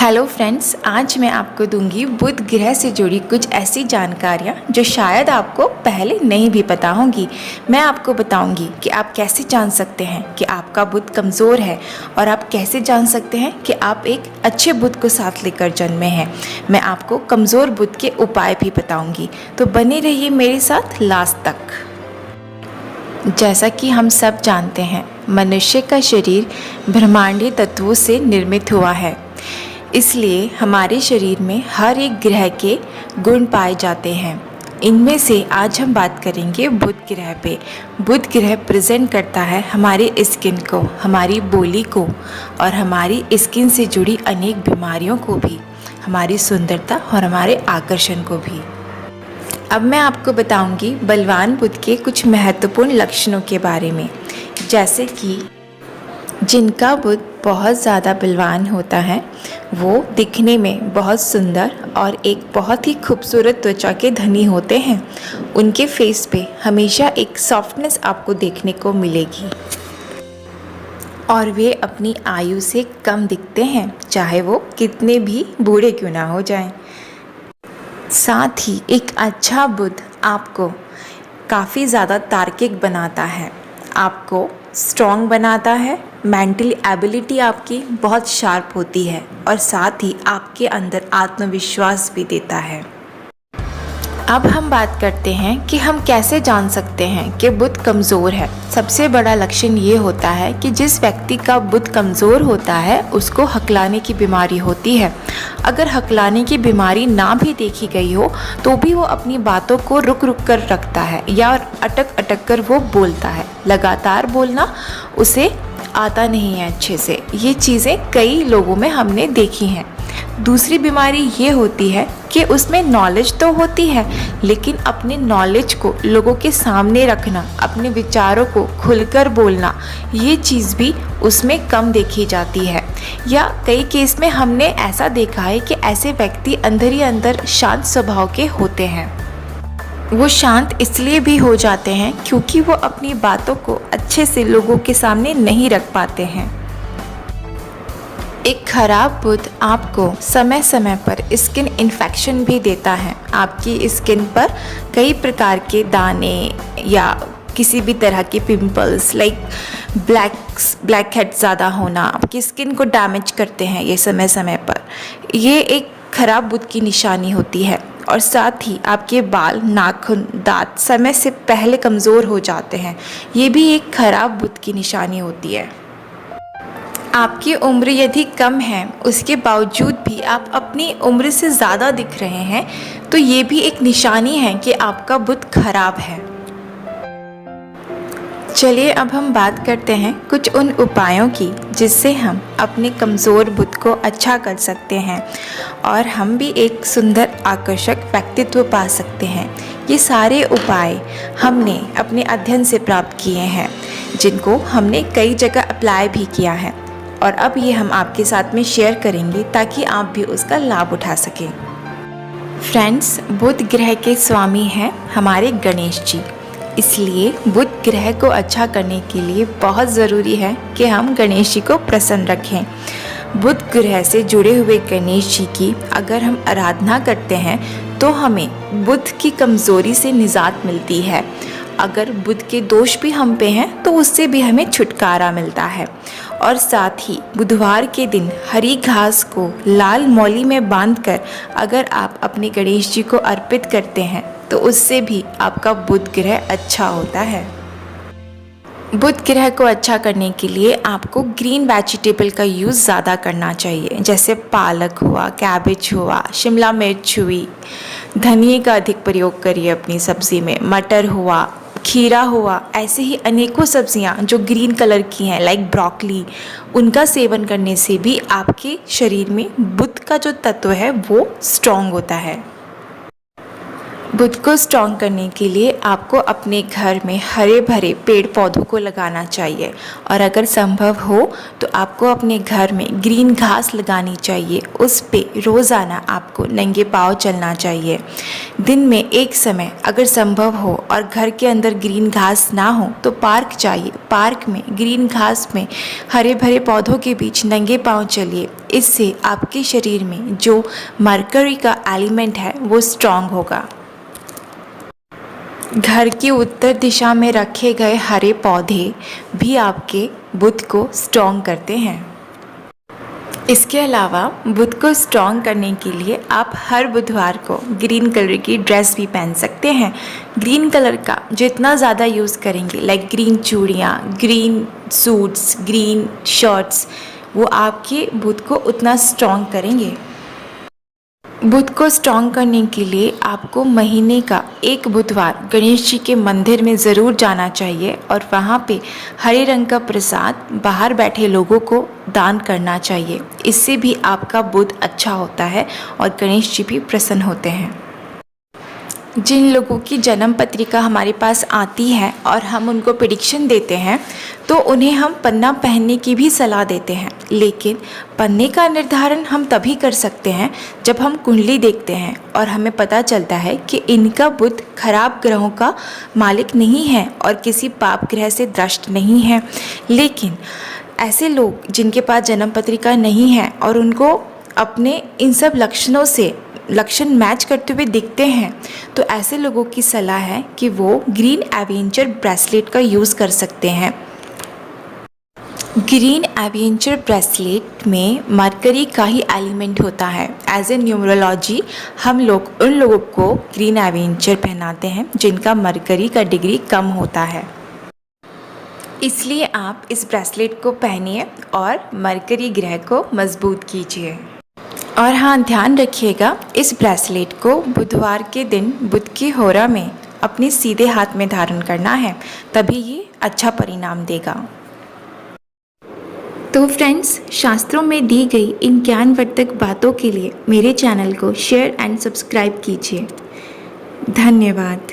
Hello friends, आज मैं आपको दूंगी बुध ग्रह से जुड़ी कुछ ऐसी जानकारियाँ जो शायद आपको पहले नहीं भी पता होंगी। मैं आपको बताऊंगी कि आप कैसे जान सकते हैं कि आपका बुध कमज़ोर है और आप कैसे जान सकते हैं कि आप एक अच्छे बुध को साथ लेकर जन्मे हैं। मैं आपको कमज़ोर बुध के उपाय भी बताऊंगी, तो बने रहिए मेरे साथ लास्ट तक। जैसा कि हम सब जानते हैं, मनुष्य का शरीर ब्रह्मांडीय तत्वों से निर्मित हुआ है, इसलिए हमारे शरीर में हर एक ग्रह के गुण पाए जाते हैं। इनमें से आज हम बात करेंगे बुध ग्रह पे। बुध ग्रह प्रेजेंट करता है हमारी स्किन को, हमारी बोली को और हमारी स्किन से जुड़ी अनेक बीमारियों को भी, हमारी सुंदरता और हमारे आकर्षण को भी। अब मैं आपको बताऊंगी बलवान बुध के कुछ महत्वपूर्ण लक्षणों के बारे में, जैसे कि जिनका बुध बहुत ज़्यादा बलवान होता है वो दिखने में बहुत सुंदर और एक बहुत ही खूबसूरत त्वचा के धनी होते हैं। उनके फेस पे हमेशा एक सॉफ्टनेस आपको देखने को मिलेगी और वे अपनी आयु से कम दिखते हैं, चाहे वो कितने भी बूढ़े क्यों ना हो जाएं। साथ ही एक अच्छा बुध आपको काफ़ी ज़्यादा तार्किक बनाता है, आपको स्ट्रॉन्ग बनाता है, मेंटल एबिलिटी आपकी बहुत शार्प होती है और साथ ही आपके अंदर आत्मविश्वास भी देता है। अब हम बात करते हैं कि हम कैसे जान सकते हैं कि बुध कमज़ोर है। सबसे बड़ा लक्षण ये होता है कि जिस व्यक्ति का बुध कमज़ोर होता है उसको हकलाने की बीमारी होती है। अगर हकलाने की बीमारी ना भी देखी गई हो तो भी वो अपनी बातों को रुक रुक कर रखता है या अटक अटक कर वो बोलता है। लगातार बोलना उसे आता नहीं है अच्छे से। ये चीज़ें कई लोगों में हमने देखी हैं। दूसरी बीमारी ये होती है कि उसमें नॉलेज तो होती है, लेकिन अपने नॉलेज को लोगों के सामने रखना, अपने विचारों को खुलकर बोलना, ये चीज़ भी उसमें कम देखी जाती है। या कई केस में हमने ऐसा देखा है कि ऐसे व्यक्ति अंदर ही अंदर शांत स्वभाव के होते हैं। वो शांत इसलिए भी हो जाते हैं क्योंकि वो अपनी बातों को अच्छे से लोगों के सामने नहीं रख पाते हैं। एक खराब बुध आपको समय समय पर स्किन इन्फेक्शन भी देता है। आपकी स्किन पर कई प्रकार के दाने या किसी भी तरह के पिंपल्स लाइक ब्लैक हेड ज़्यादा होना आपकी स्किन को डैमेज करते हैं। ये समय समय पर ये एक खराब बुध की निशानी होती है। और साथ ही आपके बाल, नाखून, दांत समय से पहले कमज़ोर हो जाते हैं। ये भी एक खराब बुध की निशानी होती है। आपकी उम्र यदि कम है उसके बावजूद भी आप अपनी उम्र से ज़्यादा दिख रहे हैं तो ये भी एक निशानी है कि आपका बुध खराब है। चलिए अब हम बात करते हैं कुछ उन उपायों की जिससे हम अपने कमज़ोर बुध को अच्छा कर सकते हैं और हम भी एक सुंदर आकर्षक व्यक्तित्व पा सकते हैं। ये सारे उपाय हमने अपने अध्ययन से प्राप्त किए हैं, जिनको हमने कई जगह अप्लाई भी किया है और अब ये हम आपके साथ में शेयर करेंगे ताकि आप भी उसका लाभ उठा सकें। फ्रेंड्स, बुध ग्रह के स्वामी हैं हमारे गणेश जी, इसलिए बुध ग्रह को अच्छा करने के लिए बहुत ज़रूरी है कि हम गणेश जी को प्रसन्न रखें। बुध ग्रह से जुड़े हुए गणेश जी की अगर हम आराधना करते हैं तो हमें बुध की कमज़ोरी से निजात मिलती है। अगर बुध के दोष भी हम पे हैं तो उससे भी हमें छुटकारा मिलता है। और साथ ही बुधवार के दिन हरी घास को लाल मौली में बांधकर अगर आप अपने गणेश जी को अर्पित करते हैं तो उससे भी आपका बुध ग्रह अच्छा होता है। बुध ग्रह को अच्छा करने के लिए आपको ग्रीन वेजिटेबल का यूज़ ज़्यादा करना चाहिए, जैसे पालक हुआ, कैबेज हुआ, शिमला मिर्च हुई, धनिए का अधिक प्रयोग करिए अपनी सब्ज़ी में, मटर हुआ, खीरा हुआ, ऐसे ही अनेकों सब्जियां जो ग्रीन कलर की हैं लाइक ब्रोकली, उनका सेवन करने से भी आपके शरीर में बुध का जो तत्व है वो स्ट्रॉन्ग होता है। बुध को स्ट्रॉन्ग करने के लिए आपको अपने घर में हरे भरे पेड़ पौधों को लगाना चाहिए और अगर संभव हो तो आपको अपने घर में ग्रीन घास लगानी चाहिए। उस पे रोज़ाना आपको नंगे पाँव चलना चाहिए। दिन में एक समय अगर संभव हो और घर के अंदर ग्रीन घास ना हो तो पार्क चाहिए। पार्क में ग्रीन घास में हरे भरे पौधों के बीच नंगे पाँव चलिए। इससे आपके शरीर में जो मरकरी का एलिमेंट है वो स्ट्रॉन्ग होगा। घर की उत्तर दिशा में रखे गए हरे पौधे भी आपके बुध को स्ट्रॉन्ग करते हैं। इसके अलावा बुध को स्ट्रॉन्ग करने के लिए आप हर बुधवार को ग्रीन कलर की ड्रेस भी पहन सकते हैं। ग्रीन कलर का जितना ज़्यादा यूज़ करेंगे, लाइक ग्रीन चूड़ियाँ, ग्रीन सूट्स, ग्रीन शर्ट्स, वो आपके बुध को उतना स्ट्रॉन्ग करेंगे। बुध को स्ट्रॉन्ग करने के लिए आपको महीने का एक बुधवार गणेश जी के मंदिर में ज़रूर जाना चाहिए और वहाँ पे हरे रंग का प्रसाद बाहर बैठे लोगों को दान करना चाहिए। इससे भी आपका बुध अच्छा होता है और गणेश जी भी प्रसन्न होते हैं। जिन लोगों की जन्म पत्रिका हमारे पास आती है और हम उनको प्रेडिक्शन देते हैं तो उन्हें हम पन्ना पहनने की भी सलाह देते हैं, लेकिन पन्ने का निर्धारण हम तभी कर सकते हैं जब हम कुंडली देखते हैं और हमें पता चलता है कि इनका बुध खराब ग्रहों का मालिक नहीं है और किसी पाप ग्रह से दृष्ट नहीं है। लेकिन ऐसे लोग जिनके पास जन्म पत्रिका नहीं है और उनको अपने इन सब लक्षणों से लक्षण मैच करते हुए दिखते हैं तो ऐसे लोगों की सलाह है कि वो ग्रीन एवेंचर ब्रेसलेट का यूज़ कर सकते हैं। ग्रीन एवेंचर ब्रेसलेट में मरकरी का ही एलिमेंट होता है। एज ए न्यूमरोलॉजी हम लोग उन लोगों को ग्रीन एवेंचर पहनाते हैं जिनका मरकरी का डिग्री कम होता है। इसलिए आप इस ब्रेसलेट को पहनिए और मरकरी ग्रह को मजबूत कीजिए। और हाँ, ध्यान रखिएगा इस ब्रेसलेट को बुधवार के दिन बुध की होरा में अपने सीधे हाथ में धारण करना है, तभी ये अच्छा परिणाम देगा। तो फ्रेंड्स, शास्त्रों में दी गई इन ज्ञानवर्धक बातों के लिए मेरे चैनल को शेयर एंड सब्सक्राइब कीजिए। धन्यवाद।